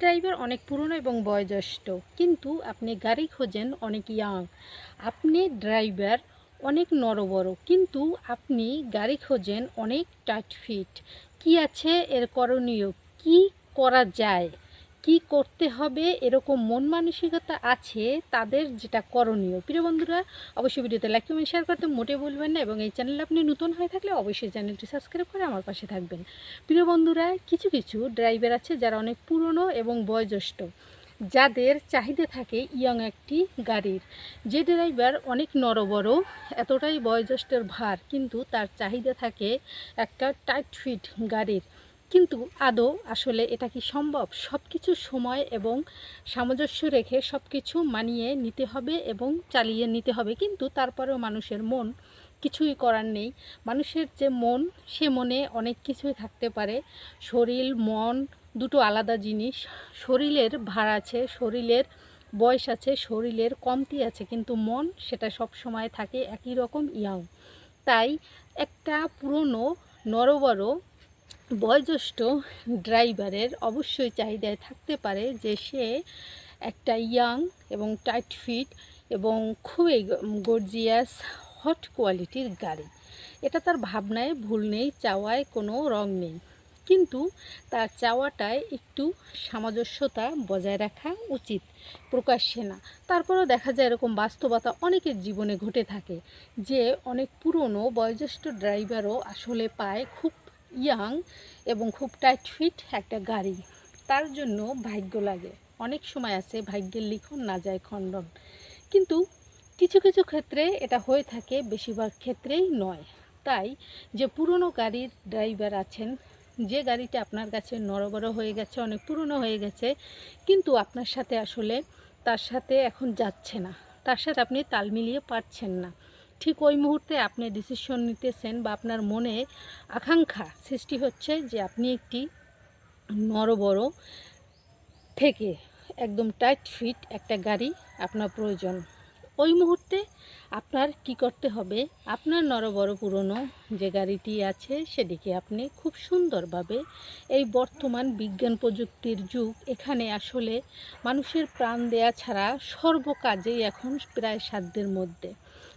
Driver অনেক পুরনো এবং বয়োজ্যেষ্ঠ, কিন্তু আপনি গাড়ি খোঁজেন অনেক ইয়াং। আপনি ড্রাইভার অনেক নরবড়, কিন্তু আপনি গাড়ি খোঁজেন অনেক টাইট ফিট। কি আছে এর করণীয়? কি করা যায়, কি করতে হবে, এরকম মন মানসিকতা আছে তাদের যেটা করণীয়। প্রিয় বন্ধুরা, অবশ্যই ভিডিওতে লাইক কমেন্ট শেয়ার করতে মোটে বলবেন না, এবং এই চ্যানেলে আপনি নতুন হয়ে থাকলে অবশ্যই চ্যানেলটি সাবস্ক্রাইব করে আমার পাশে থাকবেন। প্রিয় বন্ধুরা, কিছু কিছু ড্রাইভার আছে যারা অনেক পুরনো এবং বয়োজ্যেষ্ঠ, যাদের চাহিদা থাকে ইয়ং একটি গাড়ির। যে ড্রাইভার অনেক নরবড়, এতটাই বয়োজ্যেষ্ঠের ভার, কিন্তু তার চাহিদা থাকে একটা টাইট ফিট গাড়ির। কিন্তু আদৌ আসলে এটা কি সম্ভব? সব কিছু সময় এবং সামঞ্জস্য রেখে সব কিছু মানিয়ে নিতে হবে এবং চালিয়ে নিতে হবে, কিন্তু তারপরেও মানুষের মন, কিছুই করার নেই। মানুষের যে মন, সে মনে অনেক কিছুই থাকতে পারে। শরীর মন দুটো আলাদা জিনিস। শরীরের ভার আছে, শরীরের বয়স আছে, শরীরের কমতি আছে, কিন্তু মন সেটা সব সময় থাকে একই রকম ইয়াং। তাই একটা পুরনো নরবড় বয়োজ্যেষ্ঠ ড্রাইভারের অবশ্যই চাহিদায় থাকতে পারে যে সে একটা ইয়াং এবং টাইট ফিট এবং খুবই গর্জিয়াস হট কোয়ালিটির গাড়ি। এটা তার ভাবনায় ভুল নেই, চাওয়ায় কোনো রং নেই, কিন্তু তার চাওয়াটায় একটু সামঞ্জস্যতা বজায় রাখা উচিত, প্রকাশ্যে না। তারপরেও দেখা যায় এরকম বাস্তবতা অনেকের জীবনে ঘটে থাকে, যে অনেক পুরনো বয়োজ্যেষ্ঠ ড্রাইভারও আসলে পায় খুব ইয়াং এবং খুব টাইট ফিট একটা গাড়ি। তার জন্য ভাগ্য লাগে। অনেক সময় আছে ভাগ্যের লিখন না যায় খণ্ডন, কিন্তু কিছু কিছু ক্ষেত্রে এটা হয়ে থাকে, বেশিরভাগ ক্ষেত্রেই নয়। তাই যে পুরনো গাড়ির ড্রাইভার আছেন, যে গাড়িটা আপনার কাছে নড়বড় হয়ে গেছে, অনেক পুরনো হয়ে গেছে, কিন্তু আপনার সাথে আসলে তার সাথে এখন যাচ্ছে না, তার সাথে আপনি তাল মিলিয়ে পারছেন না, ঠিক ওই মুহূর্তে আপনি ডিসিশন নিতেছেন বা আপনার মনে আকাঙ্ক্ষা সৃষ্টি হচ্ছে যে আপনি একটি নড়বড় থেকে একদম টাইট ফিট একটা গাড়ি আপনার প্রয়োজন। ওই মুহূর্তে আপনার কি করতে হবে? আপনার নরবড় পুরনো যে গাড়িটি আছে সেটিকে আপনি খুব সুন্দরভাবে, এই বর্তমান বিজ্ঞান প্রযুক্তির যুগ, এখানে আসলে মানুষের প্রাণ দেয়া ছাড়া সর্বকাজেই এখন প্রায় সাধ্যের মধ্যে।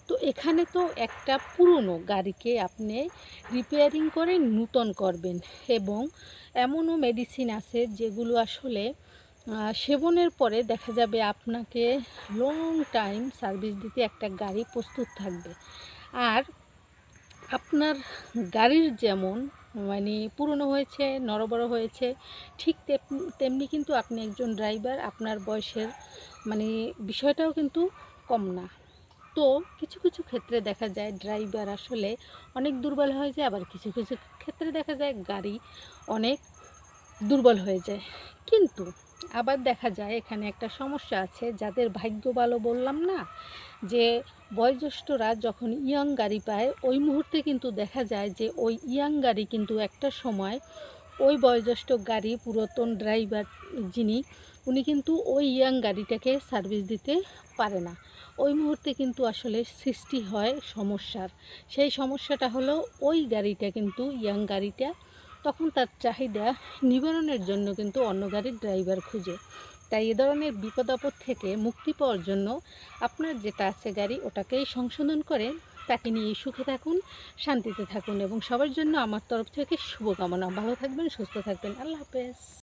তো এখানে তো একটা পুরনো গাড়িকে আপনি রিপেয়ারিং করে নূতন করবেন, এবং এমনও মেডিসিন আছে যেগুলো আসলে সেবনের পরে দেখা যাবে আপনাকে লং টাইম সার্ভিস দিতে একটা গাড়ি প্রস্তুত থাকবে। আর আপনার গাড়ির যেমন পুরনো হয়েছে, নড়বড় হয়েছে, ঠিক তেমনি কিন্তু আপনি একজন ড্রাইভার, আপনার বয়সের বিষয়টাও কিন্তু কম না। তো কিছু কিছু ক্ষেত্রে দেখা যায় ড্রাইভার আসলে অনেক দুর্বল হয়ে যায়, আবার কিছু কিছু ক্ষেত্রে দেখা যায় গাড়ি অনেক দুর্বল হয়ে যায়। কিন্তু আবার দেখা যায় এখানে একটা সমস্যা আছে, যাদের ভাগ্য ভালো বললাম না, যে বয়োজ্যেষ্ঠরা যখন ইয়াং গাড়ি পায়, ওই মুহূর্তে কিন্তু দেখা যায় যে ওই ইয়াং গাড়ি কিন্তু একটা সময় ওই বয়োজ্যেষ্ঠ গাড়ি পুরাতন ড্রাইভার যিনি, উনি কিন্তু ওই ইয়াং গাড়িটাকে সার্ভিস দিতে পারে না। ওই মুহূর্তে কিন্তু আসলে সৃষ্টি হয় সমস্যার। সেই সমস্যাটা হলো ওই গাড়িটা কিন্তু ইয়াং গাড়িটা তখন তার চাহিদা নিবারণের জন্য কিন্তু অন্য গাড়ির ড্রাইভার খুঁজে। তাই এ ধরনের বিপদ আপদ থেকে মুক্তি পাওয়ার জন্য আপনার যেটা আছে গাড়ি, ওটাকেই সংশোধন করে তাকে নিয়ে সুখে থাকুন, শান্তিতে থাকুন, এবং সবার জন্য আমার তরফ থেকে শুভকামনা। ভালো থাকবেন, সুস্থ থাকবেন। আল্লাহ হাফেজ।